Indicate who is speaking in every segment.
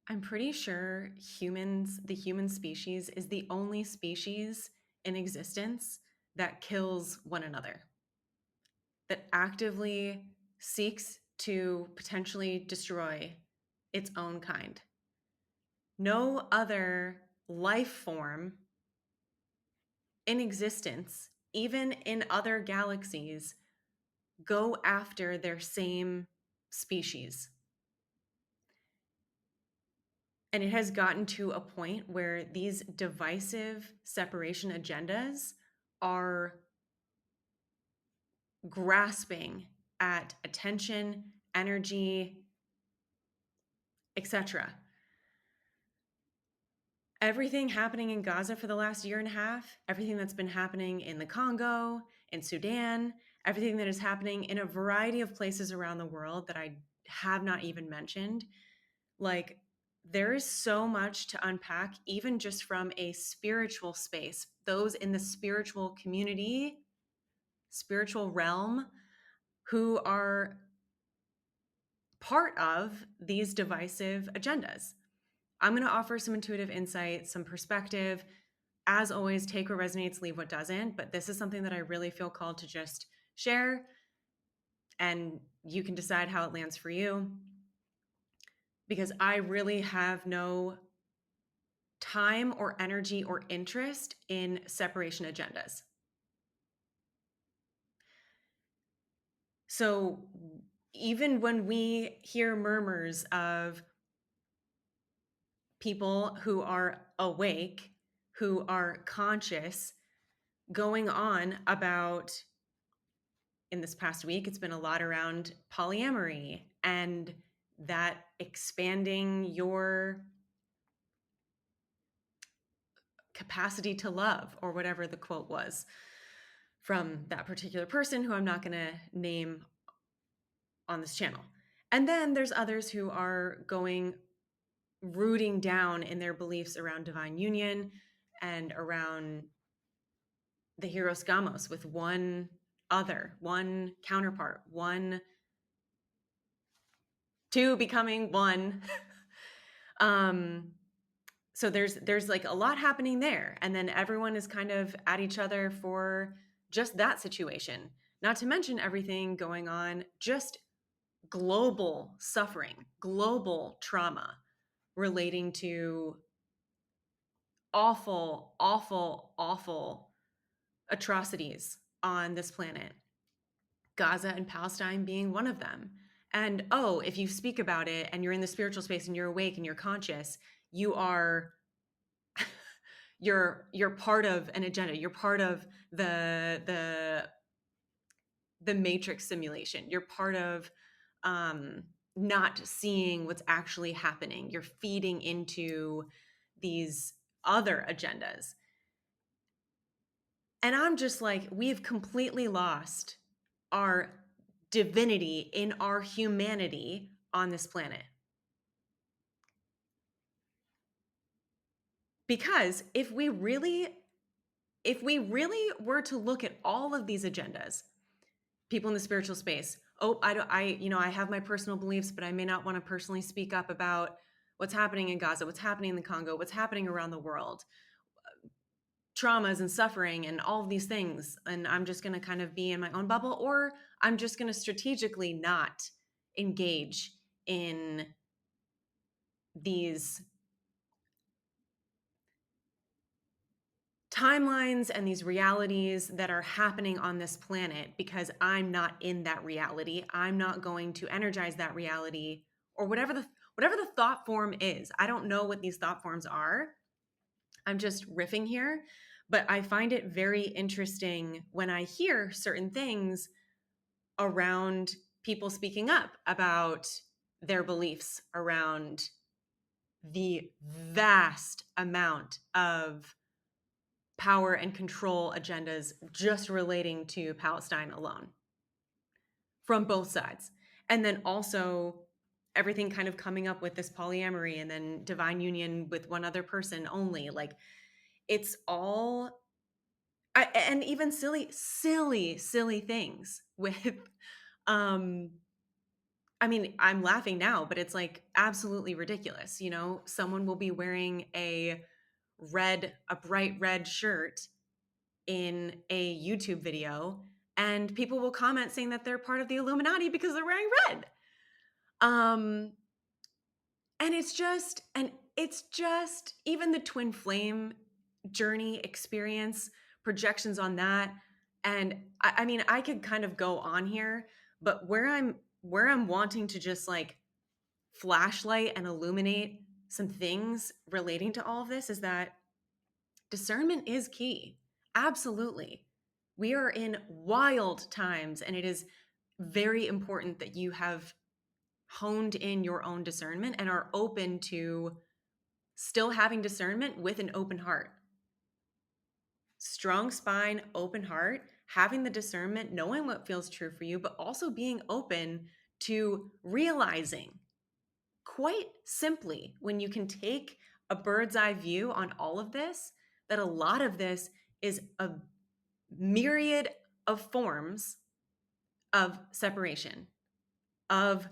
Speaker 1: I'm pretty sure the human species, is the only species in existence that kills one another, that actively seeks to potentially destroy its own kind. No other life form in existence, even in other galaxies, go after their same species. And it has gotten to a point where these divisive separation agendas are grasping at attention, energy, etc. Everything happening in Gaza for the last year and a half, everything that's been happening in the Congo, in Sudan, everything that is happening in a variety of places around the world that I have not even mentioned, like, there is so much to unpack, even just from a spiritual space. Those in the spiritual community, spiritual realm, who are part of these divisive agendas. I'm going to offer some intuitive insight, some perspective. As always, take what resonates, leave what doesn't. But this is something that I really feel called to just share, and you can decide how it lands for you, because I really have no time or energy or interest in separation agendas. So even when we hear murmurs of people who are awake, who are conscious, going on about, in this past week, it's been a lot around polyamory and that expanding your capacity to love, or whatever the quote was from that particular person who I'm not going to name on this channel. And then there's others who are rooting down in their beliefs around divine union and around the Hieros Gamos with one counterpart, two becoming one. So there's like a lot happening there. And then everyone is kind of at each other for just that situation. Not to mention everything going on, just global suffering, global trauma relating to awful, awful, awful atrocities on this planet. Gaza and Palestine being one of them. And if you speak about it and you're in the spiritual space and you're awake and you're conscious, you're part of an agenda. You're part of the matrix simulation. You're part of not seeing what's actually happening. You're feeding into these other agendas. And I'm just like, we've completely lost our divinity in our humanity on this planet. Because if we really were to look at all of these agendas, people in the spiritual space, I have my personal beliefs, but I may not want to personally speak up about what's happening in Gaza, what's happening in the Congo, what's happening around the world, traumas and suffering and all of these things. And I'm just going to kind of be in my own bubble, or I'm just going to strategically not engage in these timelines and these realities that are happening on this planet, because I'm not in that reality. I'm not going to energize that reality, or whatever the thought form is. I don't know what these thought forms are. I'm just riffing here, but I find it very interesting when I hear certain things around people speaking up about their beliefs around the vast amount of power and control agendas just relating to Palestine alone from both sides. And then also everything kind of coming up with this polyamory and then divine union with one other person only. Like, it's all, and even silly things with I mean, I'm laughing now, but it's like absolutely ridiculous. You know, someone will be wearing a bright red shirt in a YouTube video, and people will comment saying that they're part of the Illuminati because they're wearing red. Um, and it's just even the twin flame journey experience, projections on that. And I mean, I could kind of go on here, but where I'm wanting to just like flashlight and illuminate some things relating to all of this is that discernment is key. Absolutely. We are in wild times, and it is very important that you have honed in your own discernment and are open to still having discernment with an open heart. Strong spine, open heart, having the discernment, knowing what feels true for you, but also being open to realizing quite simply, when you can take a bird's eye view on all of this, that a lot of this is a myriad of forms of separation, of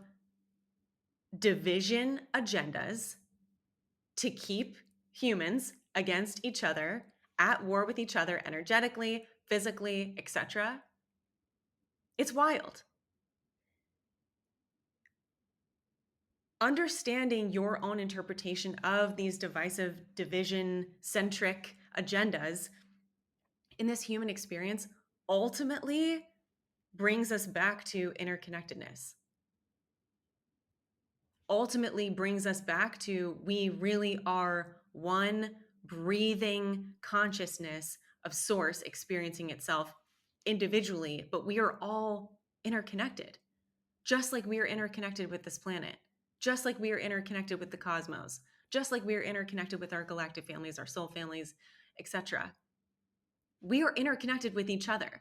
Speaker 1: division agendas to keep humans against each other, at war with each other energetically, physically, etc. It's wild. Understanding your own interpretation of these divisive, division centric agendas in this human experience ultimately brings us back to interconnectedness. Ultimately brings us back to we really are one breathing consciousness of source experiencing itself individually, but we are all interconnected, just like we are interconnected with this planet, just like we are interconnected with the cosmos, just like we are interconnected with our galactic families, our soul families, etc. We are interconnected with each other.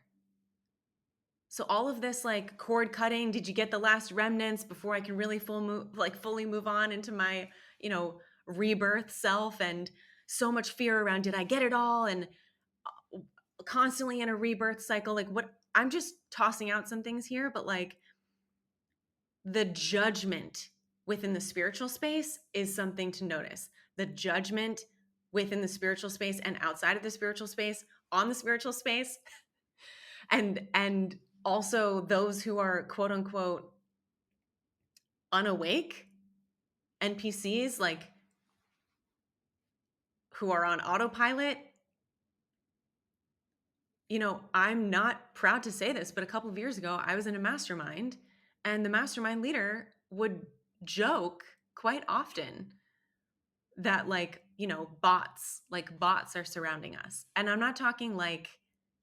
Speaker 1: So all of this like cord cutting, did you get the last remnants before I can really fully move on into my, rebirth self, and so much fear around did I get it all, and constantly in a rebirth cycle. Like, what I'm just tossing out some things here, but like the judgment within the spiritual space is something to notice. The judgment within the spiritual space and outside of the spiritual space, on the spiritual space, and also those who are quote unquote unawake NPCs, like who are on autopilot. I'm not proud to say this, but a couple of years ago, I was in a mastermind, and the mastermind leader would joke quite often that bots are surrounding us. And I'm not talking like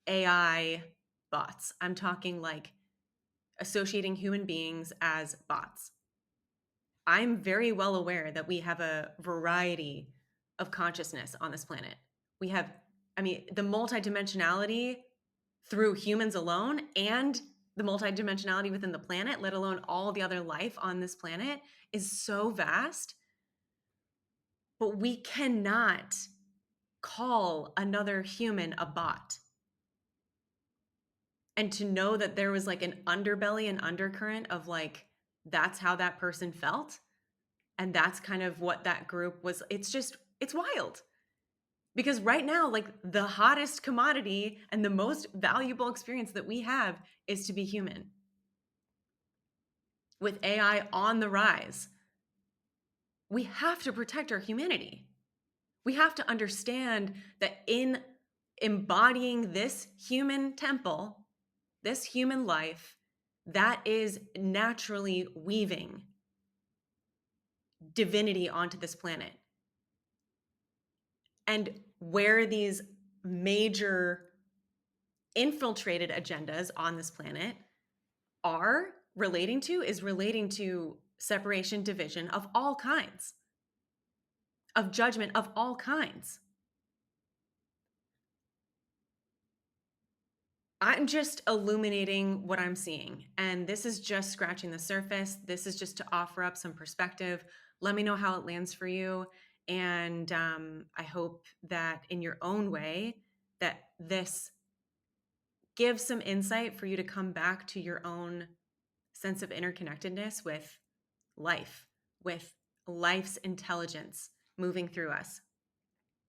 Speaker 1: AI bots. I'm talking like associating human beings as bots. I'm very well aware that we have a variety of consciousness on this planet. We have, the multidimensionality through humans alone, and the multidimensionality within the planet, let alone all the other life on this planet, is so vast. But we cannot call another human a bot. And to know that there was like an underbelly and undercurrent of like, that's how that person felt. And that's kind of what that group was. It's wild. Because right now, like the hottest commodity and the most valuable experience that we have is to be human. With AI on the rise, we have to protect our humanity. We have to understand that in embodying this human temple, this human life, that is naturally weaving divinity onto this planet. And where these major infiltrated agendas on this planet are relating to separation, division of all kinds, of judgment of all kinds. I'm just illuminating what I'm seeing, and this is just scratching the surface. This is just to offer up some perspective. Let me know how it lands for you, and I hope that in your own way that this gives some insight for you to come back to your own sense of interconnectedness with life, with life's intelligence moving through us.